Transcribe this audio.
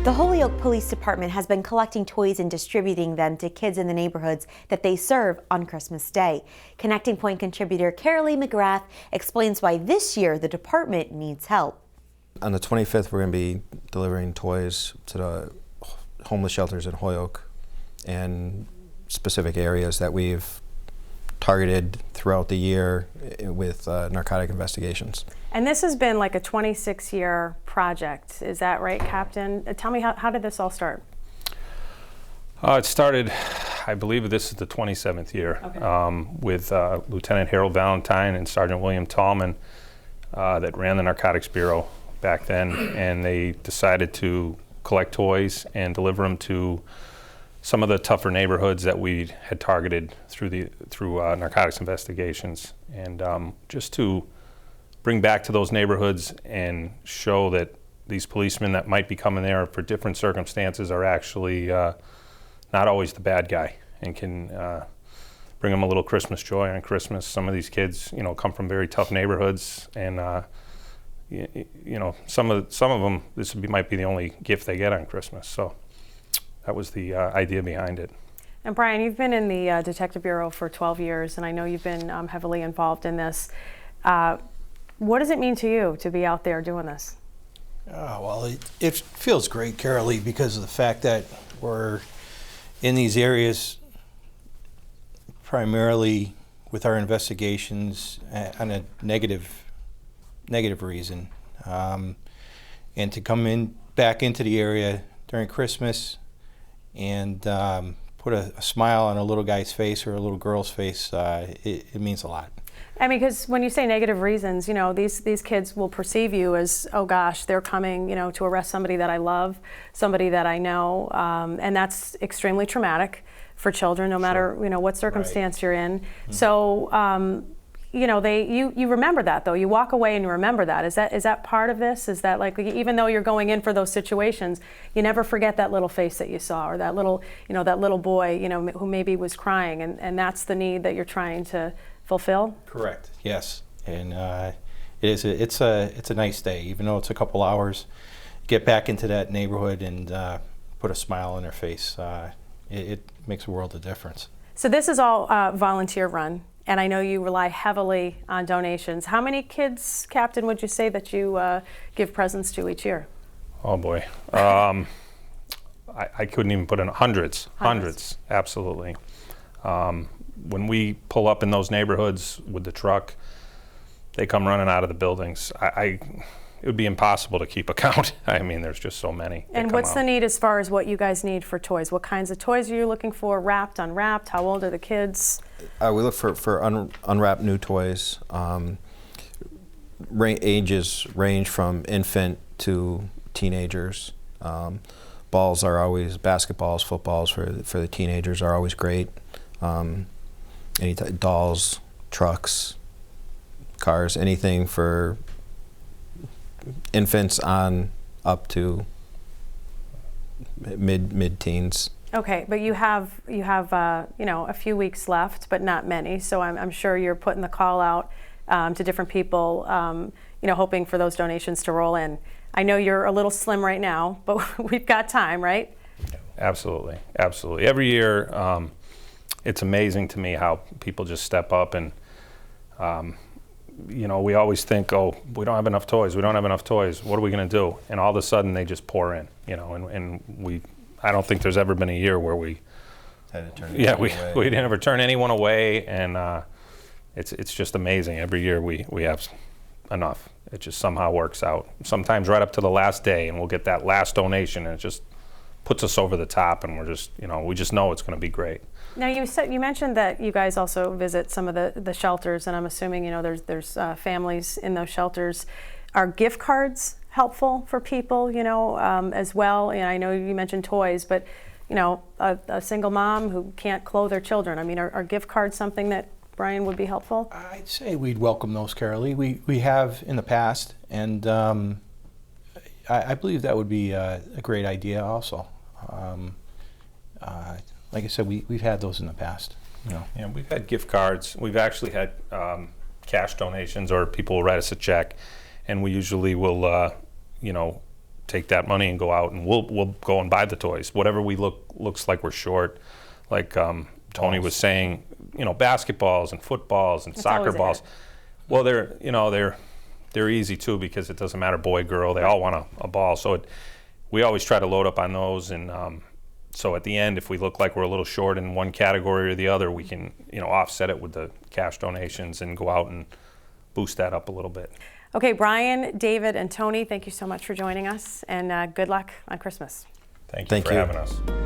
The Holyoke Police Department has been collecting toys and distributing them to kids in the neighborhoods that they serve on Christmas Day. Connecting Point contributor Carolee McGrath explains why this year the department needs help. On the 25th, we're going to be delivering toys to the homeless shelters in Holyoke and specific areas that we've targeted throughout the year with narcotic investigations. And this has been like a 26-year project. Is that right, Captain? Tell me, how did this all start? It started, I believe this is the 27th year, okay. With Lieutenant Harold Valentine and Sergeant William Tallman that ran the Narcotics Bureau back then, and they decided to collect toys and deliver them to some of the tougher neighborhoods that we had targeted through narcotics investigations, and just to bring back to those neighborhoods and show that these policemen that might be coming there for different circumstances are actually not always the bad guy, and can bring them a little Christmas joy on Christmas. Some of these kids, come from very tough neighborhoods, and some of them, this might be the only gift they get on Christmas. So that was the idea behind it. And Brian, you've been in the Detective Bureau for 12 years, and I know you've been heavily involved in this. What does it mean to you to be out there doing this? Well, it feels great, Carolee, because of the fact that we're in these areas primarily with our investigations on a negative reason, and to come back into the area during Christmas and put a smile on a little guy's face or a little girl's face, it means a lot. I mean, because when you say negative reasons, these kids will perceive you as, oh gosh, they're coming, to arrest somebody that I love, somebody that I know, and that's extremely traumatic for children, no matter what circumstance you're in. Mm-hmm. So, you remember that though. You walk away and you remember that. Is that part of this? Is that like, even though you're going in for those situations, you never forget that little face that you saw, or that little boy, who maybe was crying, and that's the need that you're trying to fulfill? Correct. Yes, and it's a nice day, even though it's a couple hours. Get back into that neighborhood and put a smile on their face. It makes a world of difference. So this is all volunteer run, and I know you rely heavily on donations. How many kids, Captain, would you say that you give presents to each year? Oh boy, I couldn't even put in hundreds, absolutely. When we pull up in those neighborhoods with the truck, they come running out of the buildings. It would be impossible to keep a count. I mean, there's just so many. And what's the need as far as what you guys need for toys? What kinds of toys are you looking for? Wrapped, unwrapped? How old are the kids? We look for unwrapped new toys. Ages range from infant to teenagers. Balls are always, basketballs, footballs for the teenagers are always great. Dolls, trucks, cars, anything for infants on up to mid-teens. Okay, but you have a few weeks left, but not many. So I'm sure you're putting the call out to different people, hoping for those donations to roll in. I know you're a little slim right now, but we've got time, right? Absolutely, absolutely. Every year, it's amazing to me how people just step up, and we always think, oh, we don't have enough toys. We don't have enough toys. What are we going to do? And all of a sudden, they just pour in. And I don't think there's ever been a year where we had to turn we didn't ever turn anyone away, and it's just amazing. Every year we have enough. It just somehow works out. Sometimes right up to the last day, and we'll get that last donation, and it just puts us over the top, and we just know it's going to be great. Now you mentioned that you guys also visit some of the shelters, and I'm assuming there's families in those shelters. Are gift cards helpful for people as well? And I know you mentioned toys, but a single mom who can't clothe their children. I mean, are gift cards something that, Brian, would be helpful? I'd say we'd welcome those, Carolee. We have in the past, and I believe that would be a great idea also. Like I said, we've had those in the past. Yeah, we've had gift cards. We've actually had cash donations, or people will write us a check, and we usually will, take that money and go out and we'll go and buy the toys. Whatever we looks like we're short, like Tony was saying, you know, basketballs and footballs and That's soccer always a balls. hit. Well, they're easy too, because it doesn't matter boy, girl, they all want a ball. So we always try to load up on those, and so at the end, if we look like we're a little short in one category or the other, we can, you know, offset it with the cash donations and go out and boost that up a little bit. Okay, Brian, David, and Tony, thank you so much for joining us, and good luck on Christmas. Thank you Thank for you. having us.